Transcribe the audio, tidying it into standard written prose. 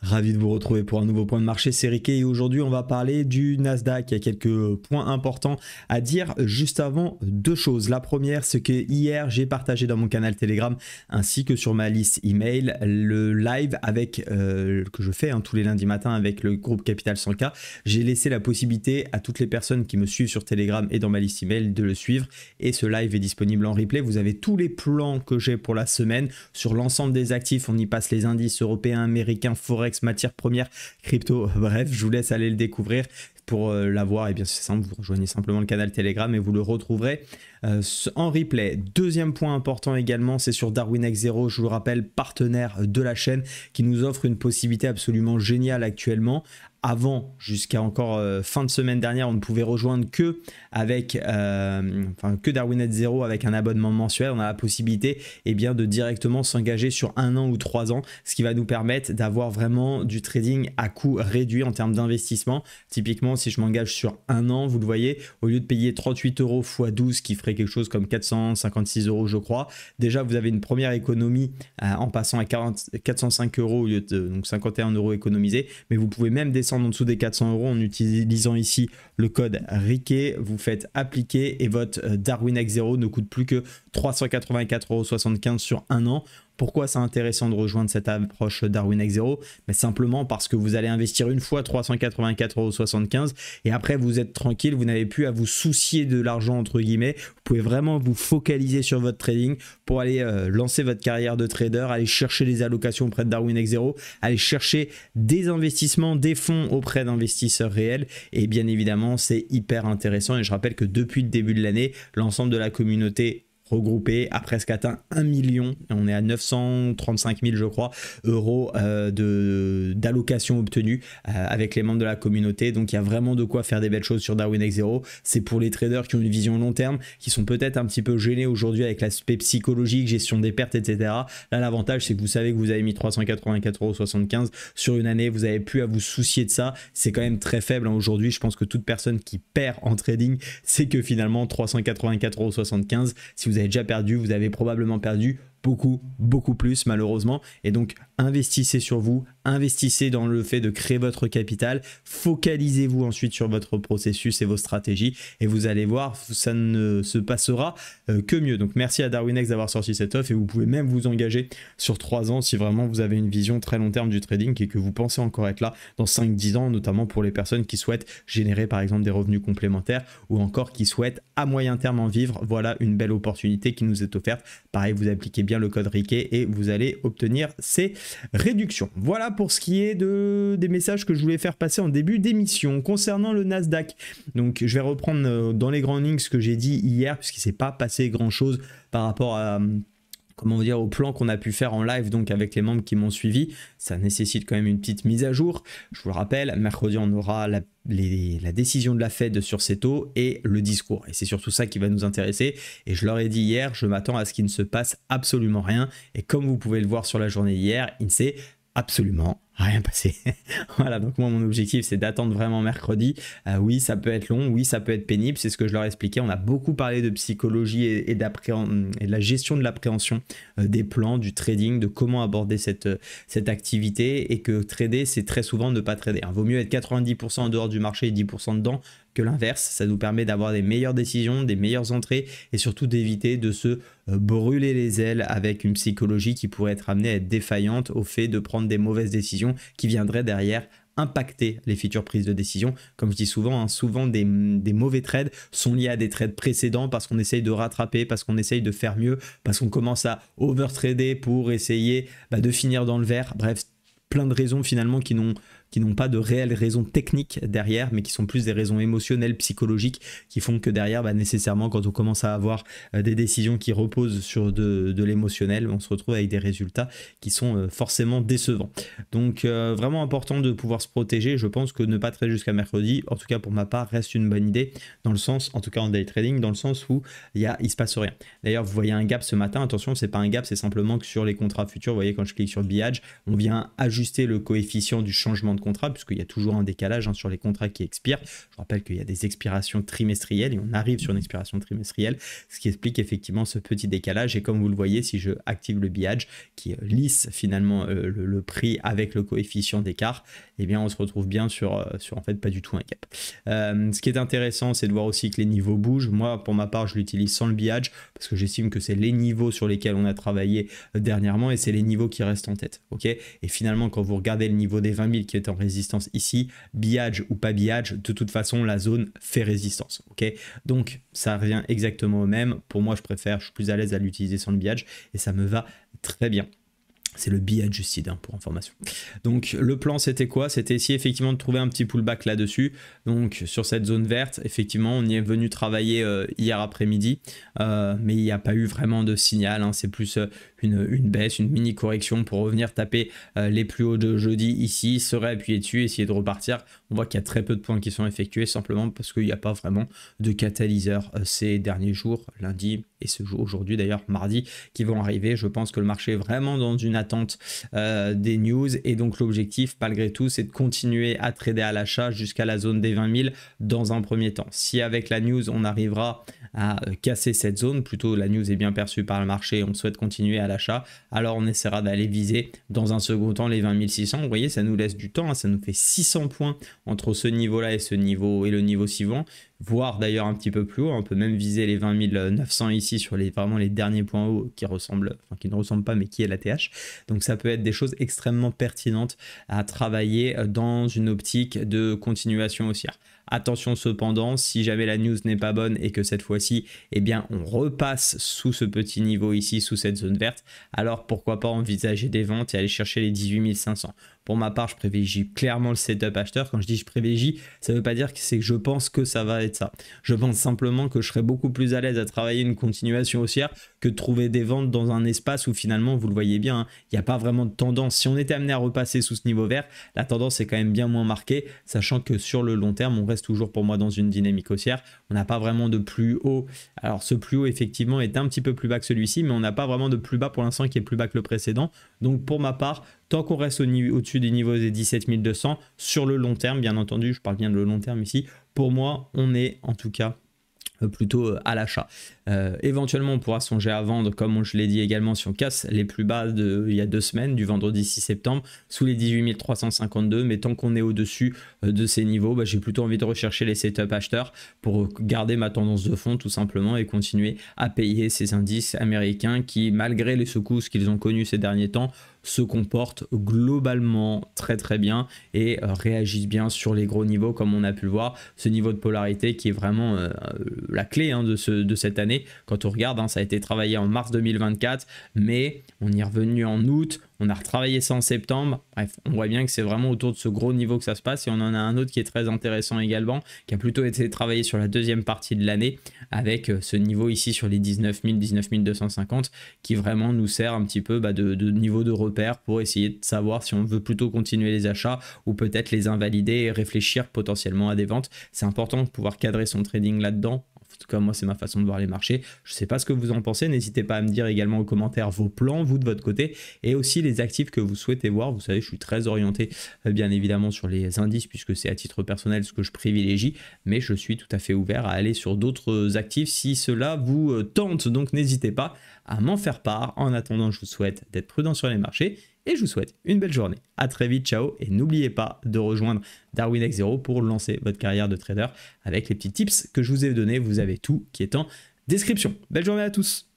Ravi de vous retrouver pour un nouveau point de marché, c'est Ricky et aujourd'hui on va parler du Nasdaq. Il y a quelques points importants à dire. Juste avant, deux choses. La première, c'est que hier j'ai partagé dans mon canal Telegram ainsi que sur ma liste email le live avec que je fais tous les lundis matins avec le groupe Capital 100K. J'ai laissé la possibilité à toutes les personnes qui me suivent sur Telegram et dans ma liste email de le suivre et ce live est disponible en replay. Vous avez tous les plans que j'ai pour la semaine sur l'ensemble des actifs. On y passe les indices européens, américains, forex, matières premières, crypto, bref, je vous laisse aller le découvrir. Pour l'avoir, et bien c'est simple, vous rejoignez simplement le canal Telegram et vous le retrouverez en replay. Deuxième point important également, c'est sur DarwinX0, je vous le rappelle, partenaire de la chaîne qui nous offre une possibilité absolument géniale actuellement. Avant, jusqu'à encore fin de semaine dernière, on ne pouvait rejoindre que avec que DarwinX0 avec un abonnement mensuel. On a la possibilité de directement s'engager sur 1 an ou 3 ans, ce qui va nous permettre d'avoir vraiment du trading à coût réduit en termes d'investissement. Typiquement, si je m'engage sur 1 an, vous le voyez, au lieu de payer 38 € x 12, qui ferait quelque chose comme 456 € je crois, déjà vous avez une première économie en passant à 405 € au lieu de donc 51 € économisés, mais vous pouvez même descendre en dessous des 400 € en utilisant ici le code RICKE, vous faites appliquer et votre DarwinX0 ne coûte plus que 384,75 € sur 1 an. Pourquoi c'est intéressant de rejoindre cette approche DarwinX0? Simplement parce que vous allez investir une fois 384,75 € et après vous êtes tranquille, vous n'avez plus à vous soucier de l'argent entre guillemets. Vous pouvez vraiment vous focaliser sur votre trading pour aller lancer votre carrière de trader, aller chercher des allocations auprès de DarwinX0, aller chercher des investissements, des fonds auprès d'investisseurs réels et bien évidemment c'est hyper intéressant et je rappelle que depuis le début de l'année, l'ensemble de la communauté regroupé a presque atteint 1 million, on est à 935 000 je crois euros d'allocations obtenues avec les membres de la communauté, donc il y a vraiment de quoi faire des belles choses sur DarwinX0. C'est pour les traders qui ont une vision long terme, qui sont peut-être un petit peu gênés aujourd'hui avec l'aspect psychologique, gestion des pertes, etc. Là l'avantage c'est que vous savez que vous avez mis 384,75 € sur une année, vous n'avez plus à vous soucier de ça, c'est quand même très faible aujourd'hui. Je pense que toute personne qui perd en trading, c'est que finalement 384,75 €, si vous avez déjà perdu, vous avez probablement perdu beaucoup plus malheureusement, et donc investissez sur vous, investissez dans le fait de créer votre capital, focalisez-vous ensuite sur votre processus et vos stratégies et vous allez voir, ça ne se passera que mieux. Donc merci à DarwinX d'avoir sorti cette offre et vous pouvez même vous engager sur 3 ans si vraiment vous avez une vision très long terme du trading et que vous pensez encore être là dans 5-10 ans, notamment pour les personnes qui souhaitent générer par exemple des revenus complémentaires ou encore qui souhaitent à moyen terme en vivre. Voilà une belle opportunité qui nous est offerte. Pareil, vous appliquez bien le code RICKE et vous allez obtenir ces réductions. Voilà pour ce qui est des messages que je voulais faire passer en début d'émission. Concernant le Nasdaq, donc je vais reprendre dans les grandes lignes ce que j'ai dit hier puisqu'il ne s'est pas passé grand chose par rapport à au plan qu'on a pu faire en live donc avec les membres qui m'ont suivi. Ça nécessite quand même une petite mise à jour. Je vous le rappelle, mercredi on aura la décision de la Fed sur ces taux et le discours. Et c'est surtout ça qui va nous intéresser. Et je leur ai dit hier, je m'attends à ce qu'il ne se passe absolument rien. Et comme vous pouvez le voir sur la journée d'hier, il ne s'est absolument rien passé. Voilà, donc moi mon objectif c'est d'attendre vraiment mercredi. Oui, ça peut être long, oui, ça peut être pénible, c'est ce que je leur ai expliqué. On a beaucoup parlé de psychologie et de la gestion de l'appréhension des plans, du trading, de comment aborder cette activité, et que trader c'est très souvent ne pas trader. Vaut mieux être 90% en dehors du marché et 10% dedans que l'inverse. Ça nous permet d'avoir des meilleures décisions, des meilleures entrées et surtout d'éviter de se brûler les ailes avec une psychologie qui pourrait être amenée à être défaillante au fait de prendre des mauvaises décisions qui viendraient derrière impacter les futures prises de décision. Comme je dis souvent, souvent des mauvais trades sont liés à des trades précédents parce qu'on essaye de rattraper, parce qu'on essaye de faire mieux, parce qu'on commence à overtrader pour essayer de finir dans le vert. Bref, plein de raisons finalement qui n'ont pas de réelles raisons techniques derrière, mais qui sont plus des raisons émotionnelles, psychologiques, qui font que derrière, nécessairement, quand on commence à avoir des décisions qui reposent sur de l'émotionnel, on se retrouve avec des résultats qui sont forcément décevants. Donc, vraiment important de pouvoir se protéger. Je pense que ne pas trader jusqu'à mercredi, en tout cas pour ma part, reste une bonne idée, dans le sens, en tout cas en day trading, dans le sens où il se passe rien. D'ailleurs, vous voyez un gap ce matin, attention, c'est pas un gap, c'est simplement que sur les contrats futurs, vous voyez quand je clique sur Biage, on vient ajuster le coefficient du changement de de contrat, puisqu'il y a toujours un décalage hein, sur les contrats qui expirent. Je rappelle qu'il y a des expirations trimestrielles et on arrive sur une expiration trimestrielle, ce qui explique effectivement ce petit décalage. Et comme vous le voyez, si je active le biage qui lisse finalement le prix avec le coefficient d'écart, eh bien on se retrouve bien sur en fait pas du tout un gap. Ce qui est intéressant, c'est de voir aussi que les niveaux bougent. Moi, pour ma part, je l'utilise sans le biage parce que j'estime que c'est les niveaux sur lesquels on a travaillé dernièrement et c'est les niveaux qui restent en tête. Ok. Et finalement, quand vous regardez le niveau des 20 000 qui est en résistance ici, biage ou pas biage, de toute façon, la zone fait résistance. Ok. Donc, ça revient exactement au même. Pour moi, je suis plus à l'aise à l'utiliser sans le biage et ça me va très bien. C'est le bi-adjusted hein, pour information. Donc le plan c'était quoi? C'était essayer effectivement de trouver un petit pullback là-dessus. Donc sur cette zone verte, effectivement on y est venu travailler hier après-midi. Mais il n'y a pas eu vraiment de signal. Hein. C'est plus une baisse, une mini correction pour revenir taper les plus hauts de jeudi ici, se réappuyer dessus, essayer de repartir. On voit qu'il y a très peu de points qui sont effectués simplement parce qu'il n'y a pas vraiment de catalyseur ces derniers jours, lundi et ce jour aujourd'hui d'ailleurs mardi qui vont arriver. Je pense que le marché est vraiment dans une attente des news et donc l'objectif malgré tout c'est de continuer à trader à l'achat jusqu'à la zone des 20 000 dans un premier temps. Si avec la news on arrivera à casser cette zone, plutôt la news est bien perçue par le marché, on souhaite continuer à l'achat, alors on essaiera d'aller viser dans un second temps les 20 600. Vous voyez, ça nous laisse du temps, hein, ça nous fait 600 points entre ce niveau là et ce niveau et le niveau suivant, voire d'ailleurs un petit peu plus haut. On peut même viser les 20 900 ici sur vraiment les derniers points hauts qui ne ressemblent pas mais qui est la TH. Donc ça peut être des choses extrêmement pertinentes à travailler dans une optique de continuation haussière. Attention cependant, si jamais la news n'est pas bonne et que cette fois-ci, eh bien, on repasse sous ce petit niveau ici, sous cette zone verte, alors pourquoi pas envisager des ventes et aller chercher les 18 500. Pour ma part, je privilégie clairement le setup acheteur. Quand je dis je privilégie, ça ne veut pas dire que c'est que je pense que ça va être ça. Je pense simplement que je serais beaucoup plus à l'aise à travailler une continuation haussière que de trouver des ventes dans un espace où finalement, vous le voyez bien, il n'y a pas vraiment de tendance. Si on était amené à repasser sous ce niveau vert, la tendance est quand même bien moins marquée, sachant que sur le long terme, on reste toujours pour moi dans une dynamique haussière. On n'a pas vraiment de plus haut. Alors ce plus haut effectivement est un petit peu plus bas que celui-ci, mais on n'a pas vraiment de plus bas pour l'instant qui est plus bas que le précédent. Donc pour ma part, tant qu'on reste au-dessus du niveau des 17 200, sur le long terme, bien entendu, je parle bien de le long terme ici, pour moi, on est en tout cas plutôt à l'achat. Éventuellement on pourra songer à vendre comme je l'ai dit également si on casse les plus bas il y a 2 semaines du vendredi 6 septembre sous les 18 352, mais tant qu'on est au-dessus de ces niveaux, bah, j'ai plutôt envie de rechercher les setups acheteurs pour garder ma tendance de fond tout simplement et continuer à payer ces indices américains qui malgré les secousses qu'ils ont connues ces derniers temps se comportent globalement très bien et réagissent bien sur les gros niveaux comme on a pu le voir. Ce niveau de polarité qui est vraiment la clé hein, de cette année. Quand on regarde, hein, ça a été travaillé en mars 2024, mais on y est revenu en août, on a retravaillé ça en septembre. Bref, on voit bien que c'est vraiment autour de ce gros niveau que ça se passe et on en a un autre qui est très intéressant également, qui a plutôt été travaillé sur la deuxième partie de l'année avec ce niveau ici sur les 19 250 qui vraiment nous sert un petit peu de niveau de repère pour essayer de savoir si on veut plutôt continuer les achats ou peut-être les invalider et réfléchir potentiellement à des ventes. C'est important de pouvoir cadrer son trading là-dedans. En tout cas, moi, c'est ma façon de voir les marchés. Je ne sais pas ce que vous en pensez. N'hésitez pas à me dire également en commentaire vos plans, vous de votre côté, et aussi les actifs que vous souhaitez voir. Vous savez, je suis très orienté, bien évidemment, sur les indices, puisque c'est à titre personnel ce que je privilégie, mais je suis tout à fait ouvert à aller sur d'autres actifs si cela vous tente. Donc, n'hésitez pas à m'en faire part. En attendant, je vous souhaite d'être prudent sur les marchés et je vous souhaite une belle journée. À très vite, ciao, et n'oubliez pas de rejoindre Darwin X Zero pour lancer votre carrière de trader avec les petits tips que je vous ai donnés. Vous avez tout qui est en description. Belle journée à tous.